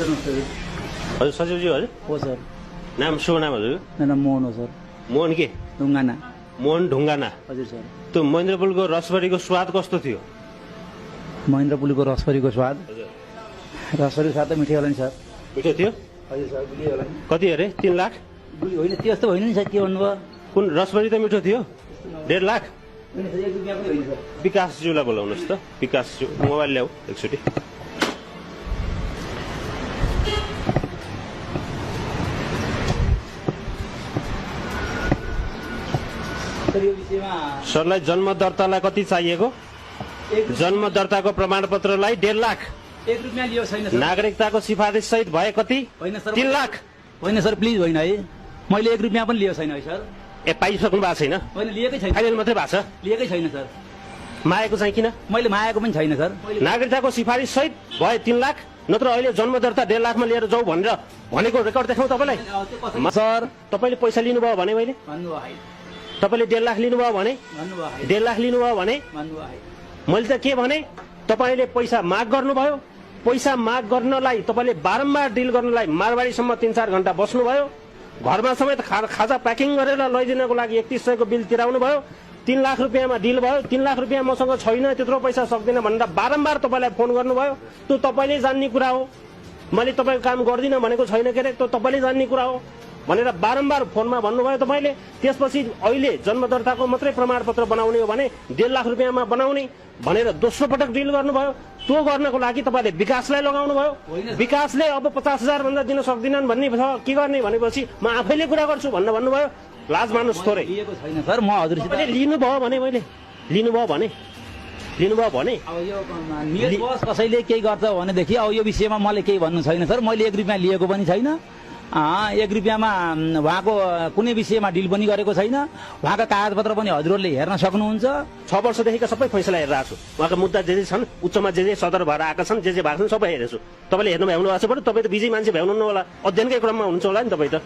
हजुर सचिवजी हजुर हो सर। नाम शुभ नाम हजुर मेरो नाम मोहन हो सर। मोहन के ढुङ्गाना। मोहन ढुङ्गाना। हजुर सर। त्यो महेन्द्र पुलको रसभरीको स्वाद कस्तो थियो? महेन्द्र पुलको रसभरीको स्वाद रसभरीको स्वाद त मिठै होला नि सर। मिठो थियो? हजुर सर बुझियो होला नि। कति अरे 3 लाख? होइन त्यस्तो होइन नि सर, के भन्नुभयो? कुन रसभरी त मिठो थियो? 1.5 लाख? होइन सर, 1 रुपियाँ पनि होइन सर। विकासज्यूलाई बोलाउनुहोस् त। विकासज्यू मोबाइल ल्याऊ एकचोटि। सर यो विषयमा सरलाई जन्म दर्तालाई कति चाहिएको? जन्म दर्ताको प्रमाणपत्रलाई 1.5 लाख। 1 रुपियाँ लियो छैन सर। नागरिकताको सिफारिस सहित भए कति? होइन सर। 3 लाख। होइन सर प्लिज होइन है, मैले 1 रुपियाँ पनि लियो छैन है सर। ए पाइसक्नु भएको छैन? होइन लिएकै छैन। फाइनल मात्रै भएको छ? लिएकै छैन सर। मागेको चाहिँ किन? मैले मागेको पनि छैन सर। नागरिकताको सिफारिस सहित भए 3 लाख, नत्र अहिले जन्म दर्ता 1.5 लाखमा लिएर जाऊ भनेर भनेको रेकर्ड देखाउँ तपाईँलाई? सर तपाईँले पैसा लिनुभयो भने मैले भन्नुभयो तपाईँले 1.5 लाख लिनुभयो भने 1.5 लाख लिनुभयो भने मैले त के भने तपाईँले पैसा माग गर्नुभयो। पैसा माग गर्नलाई तपाईँले बारम्बार डिल गर्नलाई मारवाडीसम्म 3-4 घण्टा बस्नुभयो। घरमा समेत खाजा प्याकिङ गरेर लैदिनको लागि 3100 को बिल तिराउनु भयो। 3 लाख रुपियाँमा डिल भयो। 3 लाख रुपियाँ मसँग छैन, त्यत्रो पैसा सक्दिनँ भनेर बारम्बार तपाईँलाई फोन गर्नुभयो। त्यो तपाईँले जान्ने कुरा हो। मैले तपाईँको काम गर्दिनँ भनेको छैन के अरे, त्यो तपाईँले जान्ने कुरा हो भनेर बारम्बार फोनमा भन्नुभयो तपाईँले। त्यसपछि अहिले जन्म दर्ताको मात्रै प्रमाणपत्र बनाउने हो भने 1.5 लाख रुपियाँमा बनाउने भनेर दोस्रो पटक डिल गर्नुभयो। त्यो गर्नको लागि तपाईँले विकासलाई लगाउनु भयो। विकासले अब 50,000 भन्दा दिन सक्दिनन् भन्ने छ, के गर्ने भनेपछि म आफैले कुरा गर्छु भनेर भन्नुभयो। लाज मान्नुहोस् थोरै। सर म हजुरसित लिनुभयो भने मैले लिनुभयो भने अब यो नियत बस कसैले केही गर्छ भनेदेखि अब यो विषयमा मलाई केही भन्नु छैन सर। मैले 1 रुपियाँ लिएको पनि छैन। 1 रुपियाँमा उहाँको कुनै विषयमा डिल पनि गरेको छैन। उहाँका कागजपत्र पनि हजुरहरूले हेर्न सक्नुहुन्छ। 6 वर्षदेखिका सबै फैसला हेरेर आएको छु। उहाँका मुद्दा जे छन्, उच्चमा जे सदर भएर आएका छन्, जे भएको छन् सबै हेरेछु। तपाईँले हेर्नु भ्याउनु भएको छ भने तपाईँ त बिजी मान्छे भ्याउनु होला, अध्ययनकै क्रममा हुनुहुन्छ होला नि तपाईँ त।